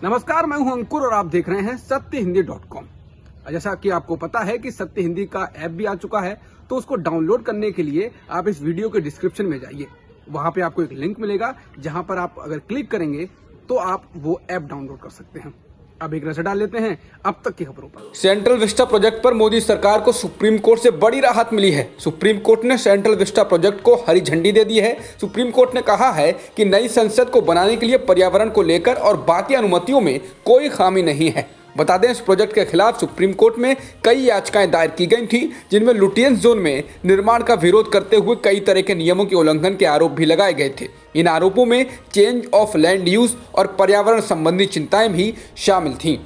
नमस्कार, मैं हूं अंकुर और आप देख रहे हैं सत्यहिंदी.com। जैसा कि आपको पता है कि सत्य हिंदी का ऐप भी आ चुका है, तो उसको डाउनलोड करने के लिए आप इस वीडियो के डिस्क्रिप्शन में जाइए। वहां पे आपको एक लिंक मिलेगा, जहां पर आप अगर क्लिक करेंगे तो आप वो ऐप डाउनलोड कर सकते हैं। अब एक नजर डाल लेते हैं अब तक की खबरों पर। सेंट्रल विस्टा प्रोजेक्ट पर मोदी सरकार को सुप्रीम कोर्ट से बड़ी राहत मिली है। सुप्रीम कोर्ट ने सेंट्रल विस्टा प्रोजेक्ट को हरी झंडी दे दी है। सुप्रीम कोर्ट ने कहा है कि नई संसद को बनाने के लिए पर्यावरण को लेकर और बाकी अनुमतियों में कोई खामी नहीं है। बता दें, इस प्रोजेक्ट के खिलाफ सुप्रीम कोर्ट में कई याचिकाएं दायर की गई थी, जिनमें लुटियंस जोन में निर्माण का विरोध करते हुए कई तरह के नियमों के उल्लंघन के आरोप भी लगाए गए थे। इन आरोपों में चेंज ऑफ लैंड यूज और पर्यावरण संबंधी चिंताएं भी शामिल थीं।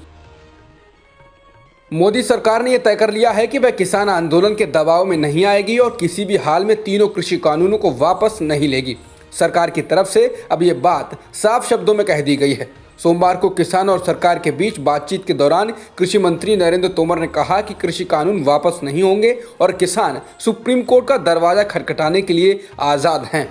मोदी सरकार ने यह तय कर लिया है कि वह किसान आंदोलन के दबाव में नहीं आएगी और किसी भी हाल में तीनों कृषि कानूनों को वापस नहीं लेगी। सरकार की तरफ से अब ये बात साफ शब्दों में कह दी गई है। सोमवार को किसान और सरकार के बीच बातचीत के दौरान कृषि मंत्री नरेंद्र तोमर ने कहा कि कृषि कानून वापस नहीं होंगे और किसान सुप्रीम कोर्ट का दरवाजा खटखटाने के लिए आज़ाद हैं।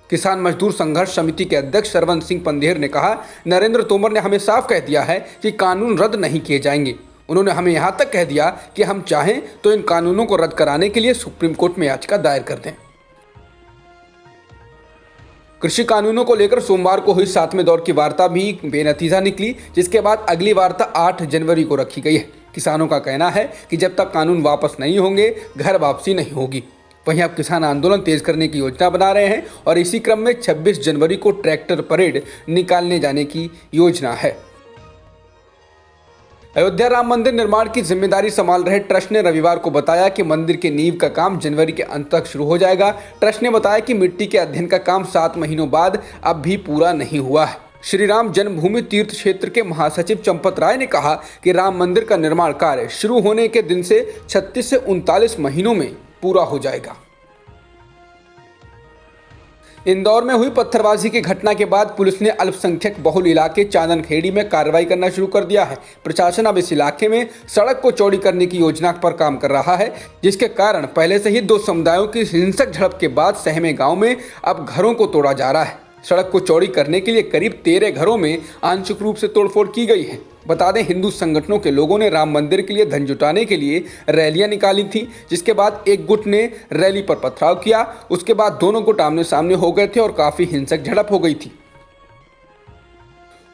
किसान मजदूर संघर्ष समिति के अध्यक्ष सरवन सिंह पंधेर ने कहा, नरेंद्र तोमर ने हमें साफ कह दिया है कि कानून रद्द नहीं किए जाएंगे। उन्होंने हमें यहाँ तक कह दिया कि हम चाहें तो इन कानूनों को रद्द कराने के लिए सुप्रीम कोर्ट में याचिका दायर कर दें। कृषि कानूनों को लेकर सोमवार को हुई 7वें दौर की वार्ता भी बेनतीजा निकली, जिसके बाद अगली वार्ता 8 जनवरी को रखी गई है। किसानों का कहना है कि जब तक कानून वापस नहीं होंगे, घर वापसी नहीं होगी। वहीं अब किसान आंदोलन तेज करने की योजना बना रहे हैं और इसी क्रम में 26 जनवरी को ट्रैक्टर परेड निकालने जाने की योजना है। अयोध्या राम मंदिर निर्माण की जिम्मेदारी संभाल रहे ट्रस्ट ने रविवार को बताया कि मंदिर के नींव का काम जनवरी के अंत तक शुरू हो जाएगा। ट्रस्ट ने बताया कि मिट्टी के अध्ययन का काम 7 महीनों बाद अब भी पूरा नहीं हुआ है। श्री राम जन्मभूमि तीर्थ क्षेत्र के महासचिव चंपत राय ने कहा कि राम मंदिर का निर्माण कार्य शुरू होने के दिन से 36 से 39 महीनों में पूरा हो जाएगा। इंदौर में हुई पत्थरबाजी की घटना के बाद पुलिस ने अल्पसंख्यक बहुल इलाके चांदनखेड़ी में कार्रवाई करना शुरू कर दिया है। प्रशासन अब इस इलाके में सड़क को चौड़ी करने की योजना पर काम कर रहा है, जिसके कारण पहले से ही 2 समुदायों की हिंसक झड़प के बाद सहमे गांव में अब घरों को तोड़ा जा रहा है। सड़क को चौड़ी करने के लिए करीब 13 घरों में आंशिक रूप से तोड़फोड़ की गई है। बता दें, हिंदू संगठनों के लोगों ने राम मंदिर के लिए धन जुटाने के लिए रैलियां निकाली थी, जिसके बाद एक गुट ने रैली पर पथराव किया। उसके बाद दोनों गुट आमने सामने हो गए थे और काफी हिंसक झड़प हो गई थी।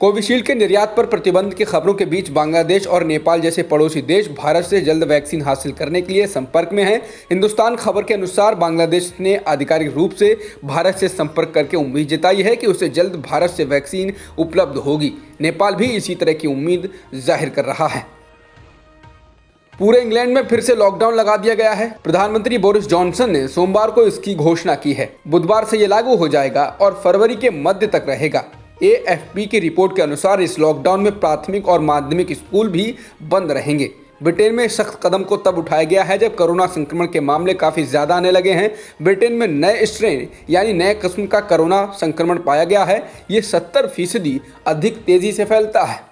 कोविशील्ड के निर्यात पर प्रतिबंध की खबरों के बीच बांग्लादेश और नेपाल जैसे पड़ोसी देश भारत से जल्द वैक्सीन हासिल करने के लिए संपर्क में हैं। हिंदुस्तान खबर के अनुसार बांग्लादेश ने आधिकारिक रूप से भारत से संपर्क करके उम्मीद जताई है कि उसे जल्द भारत से वैक्सीन उपलब्ध होगी। नेपाल भी इसी तरह की उम्मीद जाहिर कर रहा है। पूरे इंग्लैंड में फिर से लॉकडाउन लगा दिया गया है। प्रधानमंत्री बोरिस जॉनसन ने सोमवार को इसकी घोषणा की है। बुधवार से ये लागू हो जाएगा और फरवरी के मध्य तक रहेगा। AFP की रिपोर्ट के अनुसार इस लॉकडाउन में प्राथमिक और माध्यमिक स्कूल भी बंद रहेंगे। ब्रिटेन में सख्त कदम को तब उठाया गया है जब कोरोना संक्रमण के मामले काफ़ी ज़्यादा आने लगे हैं। ब्रिटेन में नए स्ट्रेन यानी नए किस्म का कोरोना संक्रमण पाया गया है। ये 70% अधिक तेज़ी से फैलता है।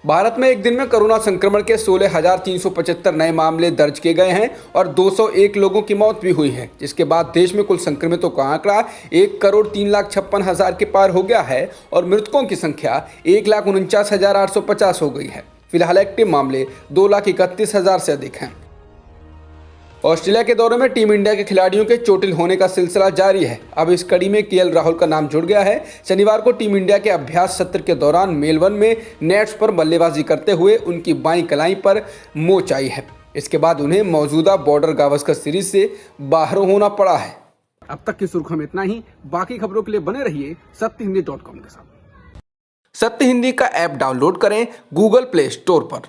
भारत में एक दिन में कोरोना संक्रमण के 16,375 नए मामले दर्ज किए गए हैं और 201 लोगों की मौत भी हुई है, जिसके बाद देश में कुल संक्रमितों का आंकड़ा 1,03,56,000 के पार हो गया है और मृतकों की संख्या 1,49,850 हो गई है। फिलहाल एक्टिव मामले 2,31,000 से अधिक हैं। ऑस्ट्रेलिया के दौरे में टीम इंडिया के खिलाड़ियों के चोटिल होने का सिलसिला जारी है। अब इस कड़ी में KL राहुल का नाम जुड़ गया है। शनिवार को टीम इंडिया के अभ्यास सत्र के दौरान मेलबर्न में नेट्स पर बल्लेबाजी करते हुए उनकी बाईं कलाई पर मोच आई है। इसके बाद उन्हें मौजूदा बॉर्डर गावस्कर सीरीज से बाहर होना पड़ा है। अब तक की सुर्खियों में इतना ही। बाकी खबरों के लिए बने रहिए सत्यहिंदी.com के साथ। सत्य हिंदी का ऐप डाउनलोड करें गूगल प्ले स्टोर पर।